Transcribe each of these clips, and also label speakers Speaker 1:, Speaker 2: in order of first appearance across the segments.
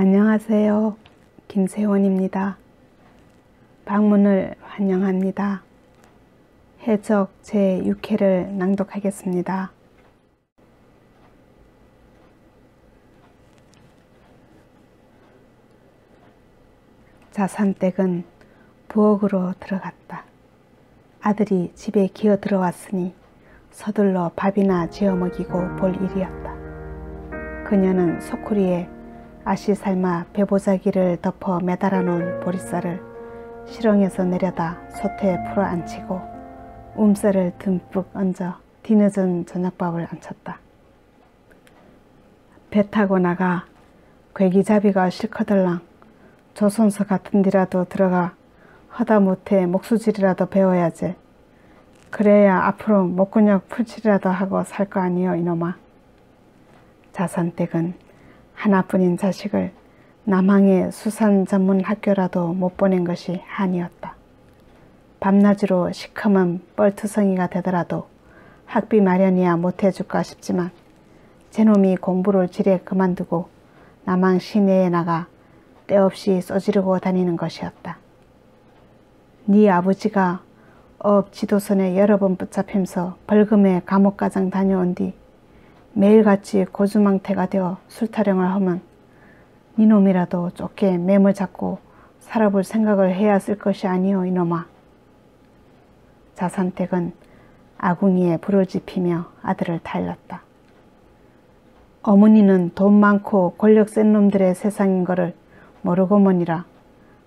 Speaker 1: 안녕하세요. 김세원입니다. 방문을 환영합니다. 해적 제6회를 낭독하겠습니다. 자산댁은 부엌으로 들어갔다. 아들이 집에 기어 들어왔으니 서둘러 밥이나 지어 먹이고 볼 일이었다. 그녀는 소쿠리에 아시 삶아 배보자기를 덮어 매달아 놓은 보리쌀을 시렁에서 내려다 솥에 풀어 앉히고 움살을 듬뿍 얹어 뒤늦은 저녁밥을 안쳤다. 배 타고 나가 괴기잡이가 싫거들랑 조선소 같은 데라도 들어가 허다못해 목수질이라도 배워야지. 그래야 앞으로 목근육 풀칠이라도 하고 살 거 아니여 이놈아. 자산댁은 하나뿐인 자식을 남항의 수산 전문 학교라도 못 보낸 것이 한이었다. 밤낮으로 시커먼 뻘투성이가 되더라도 학비 마련이야 못해줄까 싶지만 제놈이 공부를 지레 그만두고 남항 시내에 나가 때없이 쏘지르고 다니는 것이었다. 네 아버지가 업 지도선에 여러 번 붙잡히면서 벌금에 감옥가장 다녀온 뒤 매일같이 고주망태가 되어 술타령을 하면 니놈이라도 쫓게 맴을 잡고 살아볼 생각을 해야 쓸 것이 아니오 이놈아. 자산댁은 아궁이에 불을 지피며 아들을 타일렀다. 어머니는 돈 많고 권력 센 놈들의 세상인 거를 모르고머니라.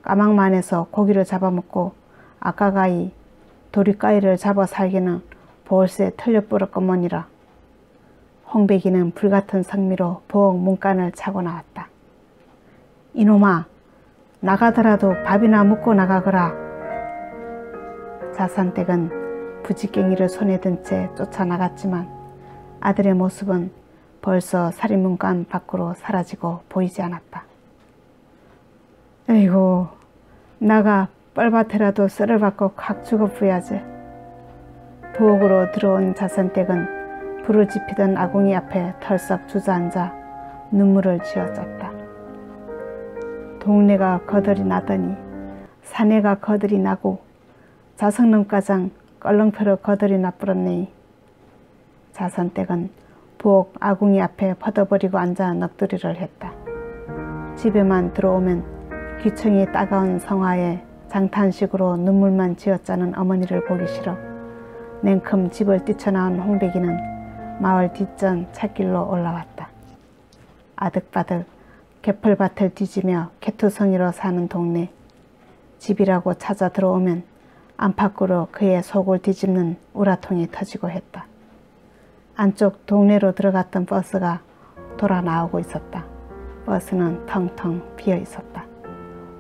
Speaker 1: 까막만해서 고기를 잡아먹고 아까가이 도리가이를 잡아 살기는 볼세 털려뿌렸건머니라. 홍배기는 불같은 성미로 부엌 문간을 차고 나왔다. 이놈아, 나가더라도 밥이나 먹고 나가거라. 자산댁은 부지깽이를 손에 든 채 쫓아나갔지만 아들의 모습은 벌써 살인문간 밖으로 사라지고 보이지 않았다. 에이고, 나가 뻘밭에라도 썰을 받고 확 죽어부야지. 부엌으로 들어온 자산댁은 불을 지피던 아궁이 앞에 털썩 주저앉아 눈물을 쥐어짰다. 동네가 거덜이 나더니 사내가 거덜이 나고 자성놈가장 껄렁표로 거덜이 나뿌렸네. 자산댁은 부엌 아궁이 앞에 퍼져버리고 앉아 넋두리를 했다. 집에만 들어오면 귀청이 따가운 성화에 장탄식으로 눈물만 쥐어짜는 어머니를 보기 싫어 냉큼 집을 뛰쳐나온 홍배기는 마을 뒷전 찻길로 올라왔다. 아득바득 개펄밭을 뒤지며 개투성이로 사는 동네. 집이라고 찾아 들어오면 안팎으로 그의 속을 뒤집는 우라통이 터지고 했다. 안쪽 동네로 들어갔던 버스가 돌아 나오고 있었다. 버스는 텅텅 비어 있었다.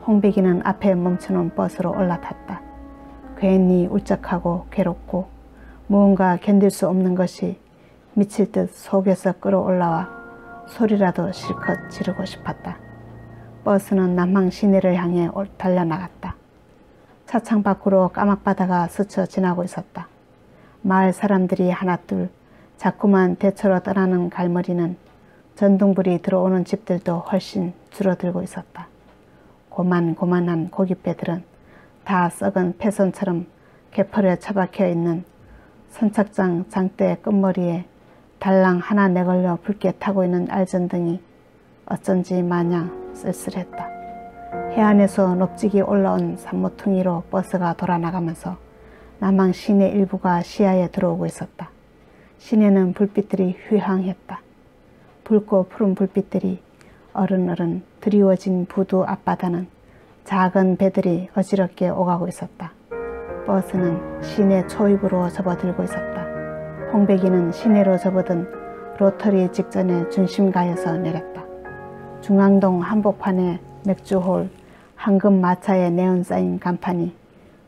Speaker 1: 홍배기는 앞에 멈춰놓은 버스로 올라탔다. 괜히 울적하고 괴롭고 무언가 견딜 수 없는 것이 미칠 듯 속에서 끌어올라와 소리라도 실컷 지르고 싶었다. 버스는 남항 시내를 향해 달려나갔다. 차창 밖으로 까막바다가 스쳐 지나고 있었다. 마을 사람들이 하나둘 자꾸만 대처로 떠나는 갈머리는 전등불이 들어오는 집들도 훨씬 줄어들고 있었다. 고만고만한 고깃배들은 다 썩은 폐선처럼 개펄에 처박혀 있는 선착장 장대 끝머리에 달랑 하나 내걸려 붉게 타고 있는 알전등이 어쩐지 마냥 쓸쓸했다. 해안에서 높직이 올라온 산모퉁이로 버스가 돌아나가면서 남항 시내 일부가 시야에 들어오고 있었다. 시내는 불빛들이 휘황했다. 붉고 푸른 불빛들이 어른어른 드리워진 부두 앞바다는 작은 배들이 어지럽게 오가고 있었다. 버스는 시내 초입으로 접어들고 있었다. 홍배기는 시내로 접어든 로터리 직전에 중심가에서 내렸다. 중앙동 한복판에 맥주홀 황금 마차에 네온사인 간판이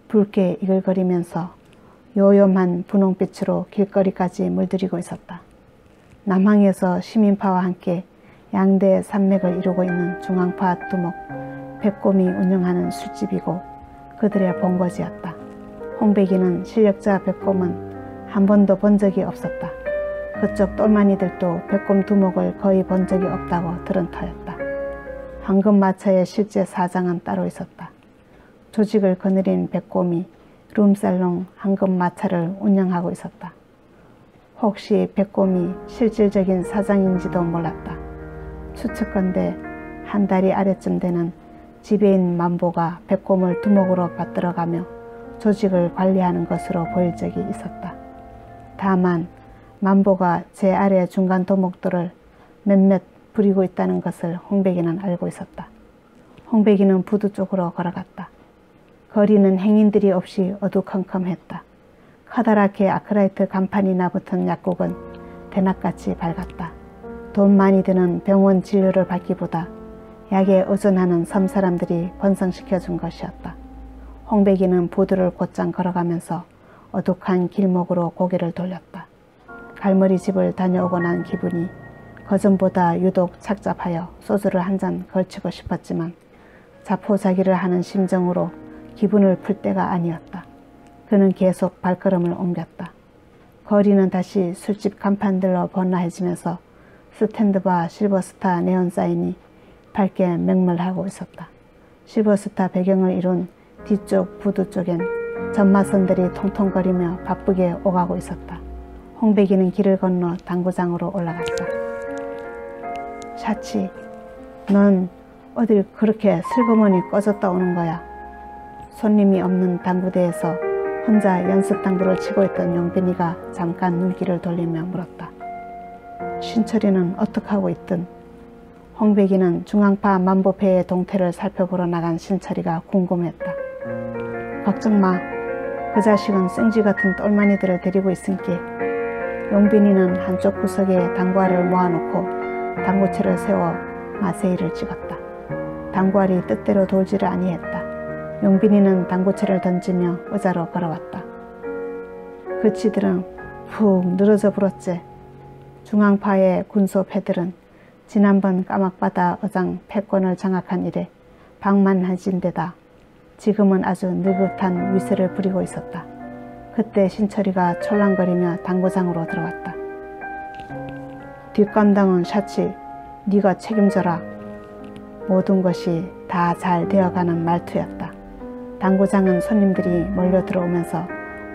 Speaker 1: 붉게 이글거리면서 요염한 분홍빛으로 길거리까지 물들이고 있었다. 남항에서 시민파와 함께 양대 산맥을 이루고 있는 중앙파 두목 백곰이 운영하는 술집이고 그들의 본거지였다. 홍배기는 실력자 백곰은 한 번도 본 적이 없었다. 그쪽 똘마니들도 백곰 두목을 거의 본 적이 없다고 들은 터였다. 황금마차의 실제 사장은 따로 있었다. 조직을 거느린 백곰이 룸살롱 황금마차를 운영하고 있었다. 혹시 백곰이 실질적인 사장인지도 몰랐다. 추측컨대 한 다리 아래쯤 되는 지배인 만보가 백곰을 두목으로 받들어가며 조직을 관리하는 것으로 보일 적이 있었다. 다만 만보가 제 아래 중간 도목들을 몇몇 부리고 있다는 것을 홍백이는 알고 있었다. 홍백이는 부두 쪽으로 걸어갔다. 거리는 행인들이 없이 어두컴컴했다. 커다랗게 아크라이트 간판이나 붙은 약국은 대낮같이 밝았다. 돈 많이 드는 병원 진료를 받기보다 약에 의존하는 섬 사람들이 번성시켜준 것이었다. 홍백이는 부두를 곧장 걸어가면서 어둑한 길목으로 고개를 돌렸다. 갈머리 집을 다녀오고 난 기분이 그전보다 유독 착잡하여 소주를 한 잔 걸치고 싶었지만 자포자기를 하는 심정으로 기분을 풀 때가 아니었다. 그는 계속 발걸음을 옮겼다. 거리는 다시 술집 간판들로 번화해지면서 스탠드바 실버스타 네온 사인이 밝게 맹물하고 있었다. 실버스타 배경을 이룬 뒤쪽 부두 쪽엔 전마선들이 통통거리며 바쁘게 오가고 있었다. 홍백이는 길을 건너 당구장으로 올라갔다. 샤치, 넌 어딜 그렇게 슬그머니 꺼졌다 오는 거야? 손님이 없는 당구대에서 혼자 연습 당구를 치고 있던 용빈이가 잠깐 눈길을 돌리며 물었다. 신철이는 어떡하고 있든? 홍백이는 중앙파 만보패의 동태를 살펴보러 나간 신철이가 궁금했다. 걱정 마. 그 자식은 생쥐 같은 똘마니들을 데리고 있으니께. 용빈이는 한쪽 구석에 당구알을 모아놓고 당구채를 세워 마세이를 찍었다. 당구알이 뜻대로 돌지를 아니했다. 용빈이는 당구채를 던지며 의자로 걸어왔다. 그치들은 푹 늘어져 불었지. 중앙파의 군소 패들은 지난번 까막바다 의장 패권을 장악한 이래 방만해진 데다 지금은 아주 느긋한 위세를 부리고 있었다. 그때 신철이가 촐랑거리며 당구장으로 들어왔다. 뒷감당은 샤치, 네가 책임져라. 모든 것이 다 잘 되어가는 말투였다. 당구장은 손님들이 몰려 들어오면서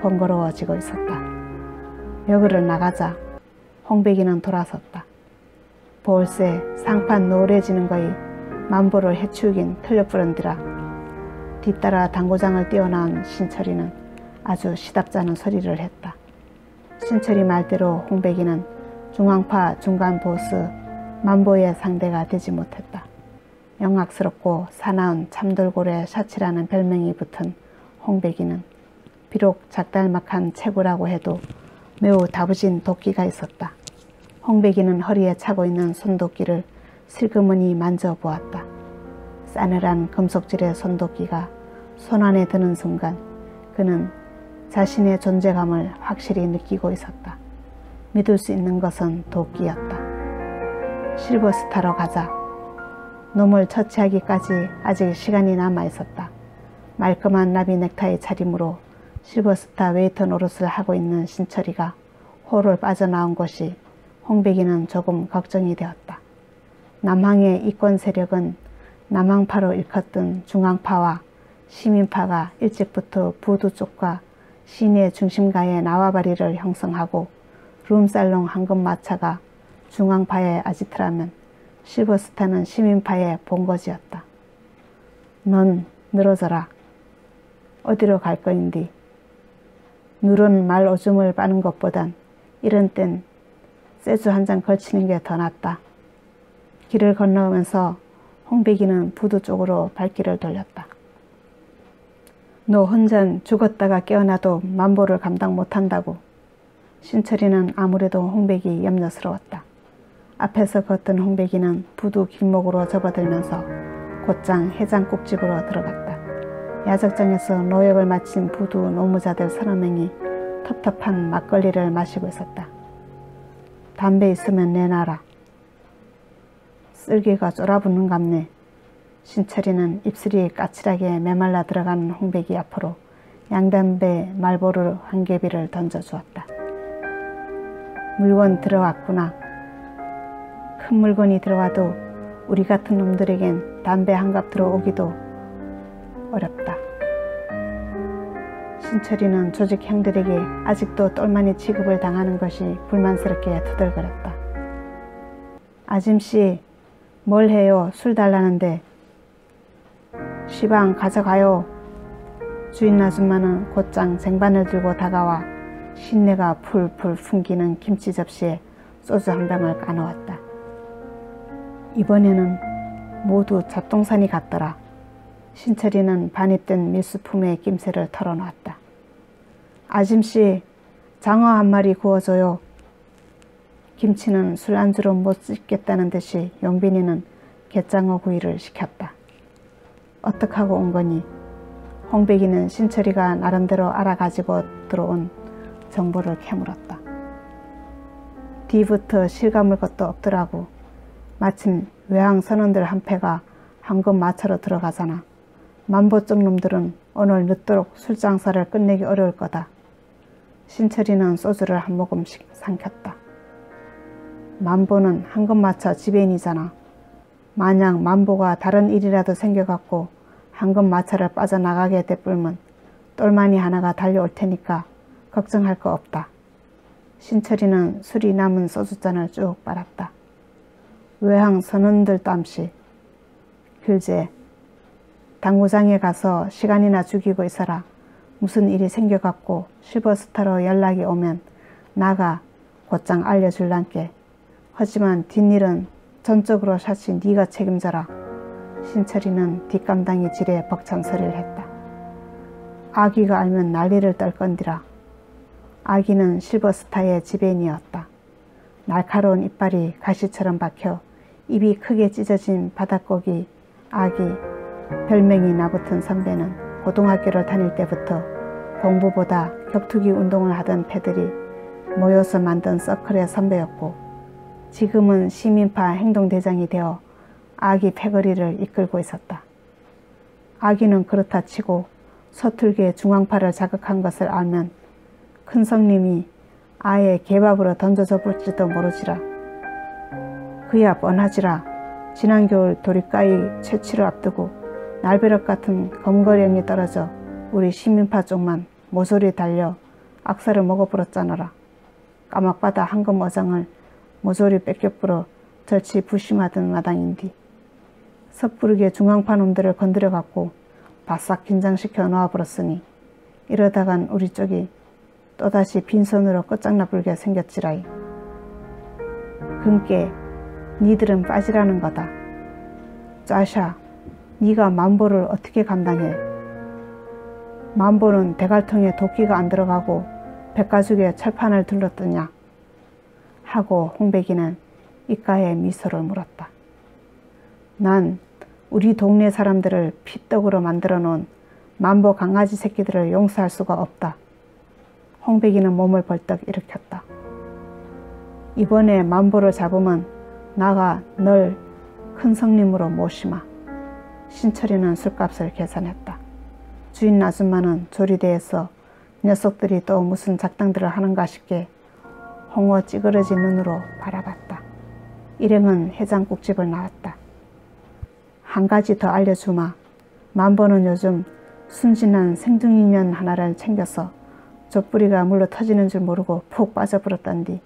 Speaker 1: 번거로워지고 있었다. 여기를 나가자. 홍백이는 돌아섰다. 볼세 상판 노래지는 거이 만보를 해치우긴 틀려뿌런디라. 뒤따라 당구장을 뛰어나온 신철이는 아주 시답잖은 소리를 했다. 신철이 말대로 홍백이는 중앙파 중간 보스 만보의 상대가 되지 못했다. 영악스럽고 사나운 참돌고래 샤치라는 별명이 붙은 홍백이는 비록 작달막한 체구라고 해도 매우 다부진 도끼가 있었다. 홍백이는 허리에 차고 있는 손도끼를 슬그머니 만져보았다. 싸늘한 금속질의 손도끼가 손안에 드는 순간 그는 자신의 존재감을 확실히 느끼고 있었다. 믿을 수 있는 것은 도끼였다. 실버스타로 가자. 놈을 처치하기까지 아직 시간이 남아 있었다. 말끔한 나비 넥타이 차림으로 실버스타 웨이터 노릇을 하고 있는 신철이가 홀을 빠져나온 것이 홍백이는 조금 걱정이 되었다. 남항의 이권 세력은 남항파로 일컫던 중앙파와 시민파가 일찍부터 부두 쪽과 시내 중심가의 나와바리를 형성하고 룸살롱 황금마차가 중앙파의 아지트라면 실버스타는 시민파의 본거지였다. 넌 늘어져라. 어디로 갈 거인디? 누런 말 오줌을 빠는 것보단 이런 땐 쇠주 한 잔 걸치는 게 더 낫다. 길을 건너면서 홍백이는 부두 쪽으로 발길을 돌렸다. 너 혼잔 죽었다가 깨어나도 만보를 감당 못한다고. 신철이는 아무래도 홍백이 염려스러웠다. 앞에서 걷던 홍백이는 부두 길목으로 접어들면서 곧장 해장국집으로 들어갔다. 야적장에서 노역을 마친 부두 노무자들 서너 명이 텁텁한 막걸리를 마시고 있었다. 담배 있으면 내놔라. 쓸개가 쫄아붙는갑네. 신철이는 입술이 까칠하게 메말라 들어가는 홍백이 앞으로 양담배 말보루 한 개비를 던져주었다. 물건 들어왔구나. 큰 물건이 들어와도 우리 같은 놈들에겐 담배 한 갑 들어오기도 어렵다. 신철이는 조직 형들에게 아직도 똘마니 취급을 당하는 것이 불만스럽게 투덜거렸다. 아짐씨, 뭘 해요? 술 달라는데. 시방 가져가요. 주인 아줌마는 곧장 쟁반을 들고 다가와 신내가 풀풀 풍기는 김치 접시에 소주 한 병을 까놓았다. 이번에는 모두 잡동산이 같더라. 신철이는 반입된 밀수품의 김새를 털어놓았다. 아짐씨, 장어 한 마리 구워줘요. 김치는 술안주로 못 씻겠다는 듯이 용빈이는 갯장어 구이를 시켰다. 어떡하고 온 거니? 홍백이는 신철이가 나름대로 알아가지고 들어온 정보를 캐물었다. 뒤부터 실감을 것도 없더라고. 마침 외항 선원들 한 패가 황금 마차로 들어가잖아. 만보쪽 놈들은 오늘 늦도록 술장사를 끝내기 어려울 거다. 신철이는 소주를 한 모금씩 삼켰다. 만보는 황금마차 지배인이잖아. 만약 만보가 다른 일이라도 생겨갖고 황금마차를 빠져나가게 되뿔면 똘마니 하나가 달려올 테니까 걱정할 거 없다. 신철이는 술이 남은 소주잔을 쭉 빨았다. 외항 선원들 땀시. 글쎄, 당구장에 가서 시간이나 죽이고 있어라. 무슨 일이 생겨갖고 실버스타로 연락이 오면 나가 곧장 알려줄란께. 하지만 뒷일은 전적으로 샷이 네가 책임져라. 신철이는 뒷감당이 지레 벅찬 소리를 했다. 아기가 알면 난리를 떨 건디라. 아기는 실버스타의 지배인이었다. 날카로운 이빨이 가시처럼 박혀 입이 크게 찢어진 바닥고기 아기. 별명이 나붙은 선배는 고등학교를 다닐 때부터 공부보다 격투기 운동을 하던 패들이 모여서 만든 서클의 선배였고 지금은 시민파 행동대장이 되어 아기 패거리를 이끌고 있었다. 아기는 그렇다 치고 서툴게 중앙파를 자극한 것을 알면 큰 성님이 아예 개밥으로 던져줘 볼지도 모르지라. 그야 뻔하지라. 지난 겨울 도리가이 채취를 앞두고 날벼락 같은 검거령이 떨어져 우리 시민파 쪽만 모조리 달려 악사를 먹어버렸잖아라. 까막바다 황금 어장을 모조리 뺏겨뿌려 절치 부심하던 마당인디. 섣부르게 중앙파 놈들을 건드려갖고 바싹 긴장시켜 놓아버렸으니 이러다간 우리 쪽이 또다시 빈손으로 끝장나불게 생겼지라이. 근께 니들은 빠지라는 거다. 짜샤, 니가 만보를 어떻게 감당해? 만보는 대갈통에 도끼가 안 들어가고 백가죽에 철판을 둘렀더냐? 하고 홍백이는 입가에 미소를 물었다. 난 우리 동네 사람들을 피떡으로 만들어 놓은 만보 강아지 새끼들을 용서할 수가 없다. 홍백이는 몸을 벌떡 일으켰다. 이번에 만보를 잡으면 나가 널 큰 성님으로 모시마. 신철이는 술값을 계산했다. 주인 아줌마는 조리대에서 녀석들이 또 무슨 작당들을 하는가 싶게 홍어 찌그러진 눈으로 바라봤다. 일행은 해장국집을 나왔다. 한 가지 더 알려주마. 만보는 요즘 순진한 생둥이년 하나를 챙겨서 족부리가 물러 터지는 줄 모르고 푹 빠져버렸단디.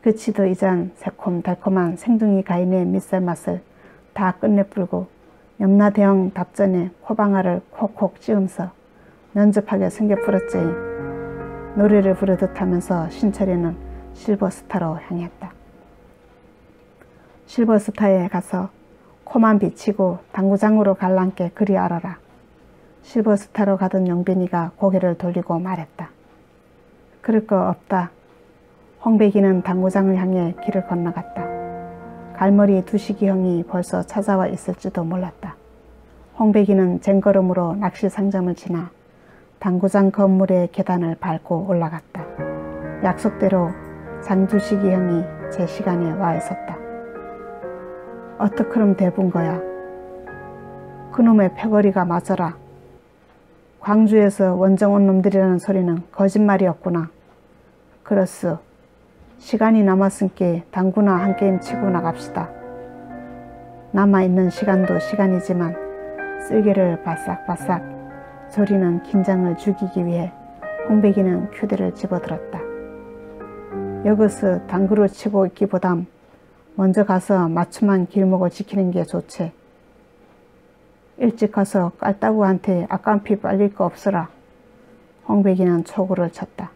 Speaker 1: 그치도 이잔 새콤달콤한 생둥이 가인의 밑살 맛을 다 끝내불고 염라대왕 답전에 코방아를 콕콕 찌으면서 면접하게 생겨버렸지. 노래를 부르듯 하면서 신철이는 실버스타로 향했다. 실버스타에 가서 코만 비치고 당구장으로 갈란께 그리 알아라. 실버스타로 가던 용빈이가 고개를 돌리고 말했다. 그럴 거 없다. 홍백이는 당구장을 향해 길을 건너갔다. 갈머리 두식이 형이 벌써 찾아와 있을지도 몰랐다. 홍백이는 쟁걸음으로 낚시 상점을 지나 당구장 건물의 계단을 밟고 올라갔다. 약속대로 장두식이 형이 제 시간에 와 있었다. 어떡그럼 대본 거야. 그놈의 패거리가 맞아라. 광주에서 원정 온 놈들이라는 소리는 거짓말이었구나. 그렇소. 시간이 남았으니까 당구나 한 게임 치고 나갑시다. 남아있는 시간도 시간이지만 쓸개를 바싹바싹 조리는 긴장을 죽이기 위해 홍백이는 휴대를 집어들었다. 여기서 당구를 치고 있기보담 먼저 가서 맞춤한 길목을 지키는 게 좋지. 일찍 가서 깔따구한테 아까운피 빨릴 거 없어라. 홍백이는 초구를 쳤다.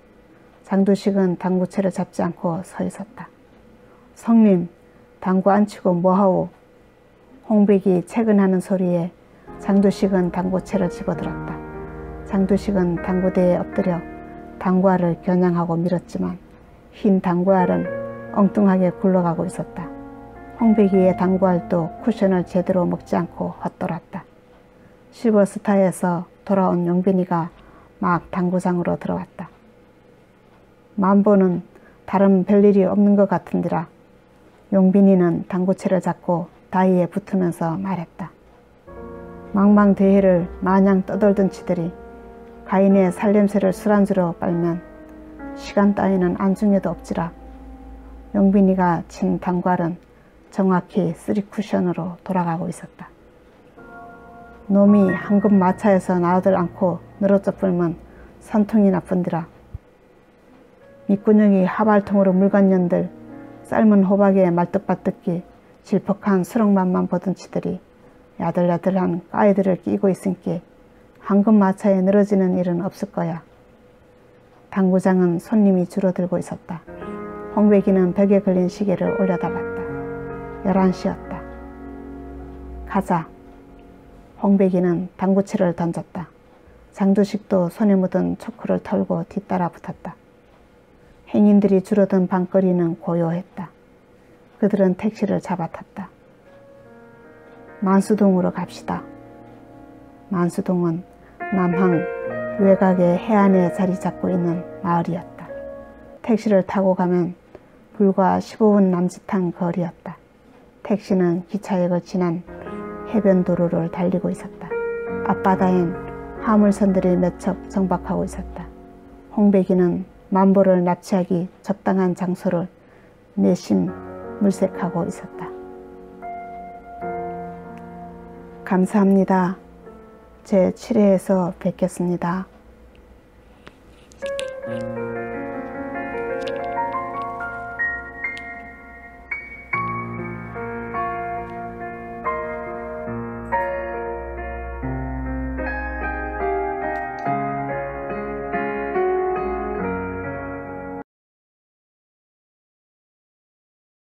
Speaker 1: 장두식은 당구채를 잡지 않고 서 있었다. 성님, 당구 안 치고 뭐하오? 홍백이 퇴근하는 소리에 장두식은 당구채를 집어들었다. 장두식은 당구대에 엎드려 당구알을 겨냥하고 밀었지만 흰 당구알은 엉뚱하게 굴러가고 있었다. 홍백이의 당구알도 쿠션을 제대로 먹지 않고 헛돌았다. 실버스타에서 돌아온 용빈이가 막 당구장으로 들어왔다. 만보는 다른 별일이 없는 것 같은디라. 용빈이는 당구채를 잡고 다이에 붙으면서 말했다. 망망대해를 마냥 떠돌던 치들이 가인의 살냄새를 술안주로 빨면 시간 따위는 안중에도 없지라. 용빈이가 친 당구알은 정확히 3쿠션으로 돌아가고 있었다. 놈이 황금 마차에서 나오들 않고 늘어져 불면 산통이 나쁜디라. 밑구녕이 하발통으로 물건년들 삶은 호박에 말뚝박뚝기 질퍽한 수렁만만 보던 치들이 야들야들한 까이들을 끼고 있으니께 황금 마차에 늘어지는 일은 없을 거야. 당구장은 손님이 줄어들고 있었다. 홍백이는 벽에 걸린 시계를 올려다봤다. 11시였다. 가자. 홍백이는 당구채를 던졌다. 장두식도 손에 묻은 초코를 털고 뒤따라 붙었다. 행인들이 줄어든 방거리는 고요했다. 그들은 택시를 잡아탔다. 만수동으로 갑시다. 만수동은 남항 외곽의 해안에 자리 잡고 있는 마을이었다. 택시를 타고 가면 불과 15분 남짓한 거리였다. 택시는 기차역을 지난 해변도로를 달리고 있었다. 앞바다엔 화물선들이 몇 척 정박하고 있었다. 홍백이는 만보를 납치하기 적당한 장소를 내심 물색하고 있었다. 감사합니다. 제 7회에서 뵙겠습니다.